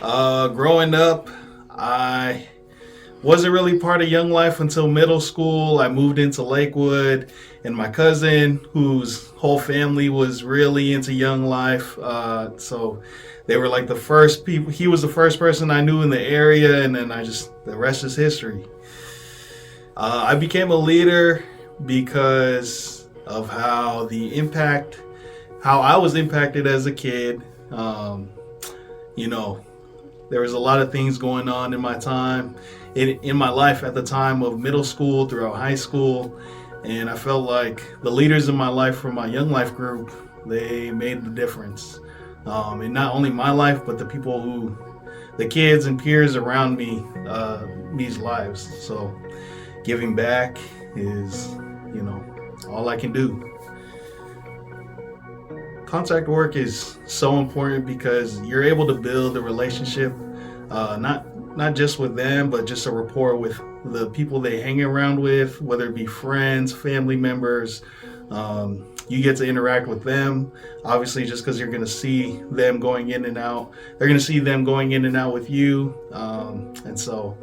Growing up, I wasn't really part of Young Life until middle school. I moved into Lakewood, and my cousin, whose whole family was really into Young Life, so they were like the first people. He was the first person I knew in the area, and then the rest is history. I became a leader because of how I was impacted as a kid. Um, you know, there was a lot of things going on in my time, in my life at the time of middle school throughout high school, and I felt like the leaders in my life from my Young Life group, they made the difference. In not only my life, but the kids and peers around me, me's lives. So giving back is, all I can do. Contact work is so important because you're able to build a relationship, not just with them, but just a rapport with the people they hang around with, whether it be friends, family members. You get to interact with them. Obviously, just because you're going to see them going in and out, they're going to see them going in and out with you. And so,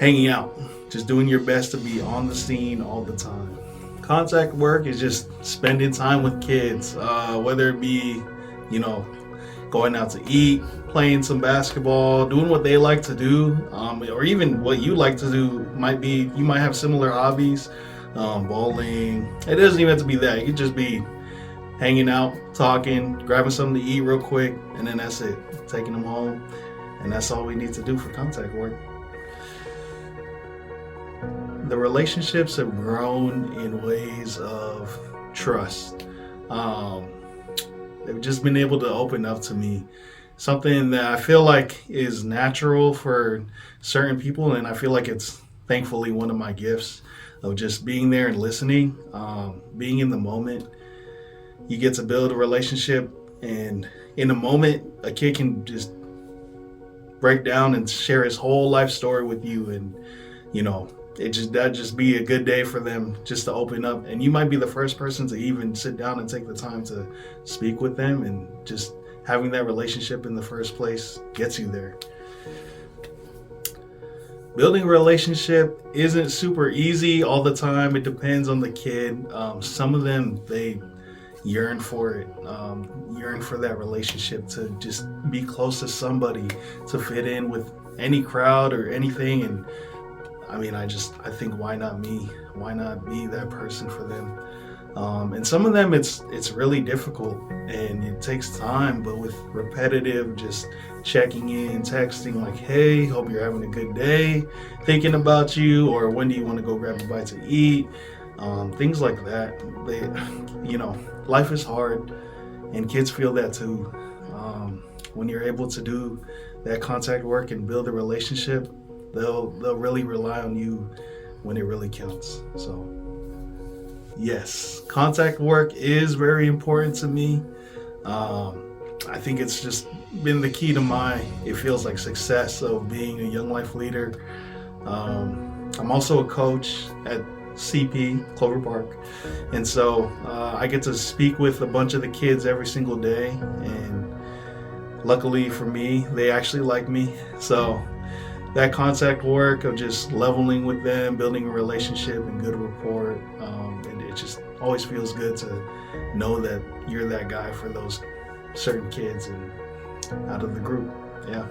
hanging out, just doing your best to be on the scene all the time. Contact work is just spending time with kids, whether it be, going out to eat, playing some basketball, doing what they like to do, or even what you like to do. You might have similar hobbies, bowling. It doesn't even have to be that. It could just be hanging out, talking, grabbing something to eat real quick, and then that's it. Taking them home, and that's all we need to do for contact work. The relationships have grown in ways of trust. They've just been able to open up to me. Something that I feel like is natural for certain people, and I feel like it's thankfully one of my gifts of just being there and listening, being in the moment. You get to build a relationship, and in a moment, a kid can just break down and share his whole life story with you, and that'd just be a good day for them just to open up. And you might be the first person to even sit down and take the time to speak with them, and just having that relationship in the first place gets you there. Building a relationship isn't super easy all the time. It depends on the kid. Some of them, they yearn for it, yearn for that relationship, to just be close to somebody, to fit in with any crowd or anything. And I think, why not me? Why not be that person for them? And some of them, it's really difficult and it takes time, but with repetitive, just checking in, texting like, hey, hope you're having a good day, thinking about you, or when do you want to go grab a bite to eat? Things like that. Life is hard, and kids feel that too. When you're able to do that contact work and build a relationship, they'll really rely on you when it really counts. So yes, contact work is very important to me. I think it's just been the key to it feels like success of being a Young Life leader. I'm also a coach at CP, Clover Park. And so I get to speak with a bunch of the kids every single day. And luckily for me, they actually like me. So that contact work of just leveling with them, building a relationship and good rapport, and it just always feels good to know that you're that guy for those certain kids and out of the group. Yeah.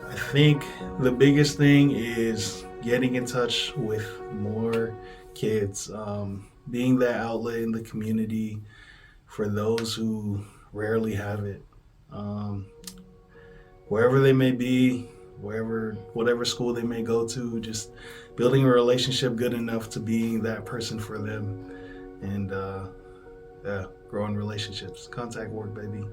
I think the biggest thing is getting in touch with more kids, being that outlet in the community for those who rarely have it. Wherever they may be, whatever school they may go to, just building a relationship good enough to being that person for them, and growing relationships. Contact work, baby.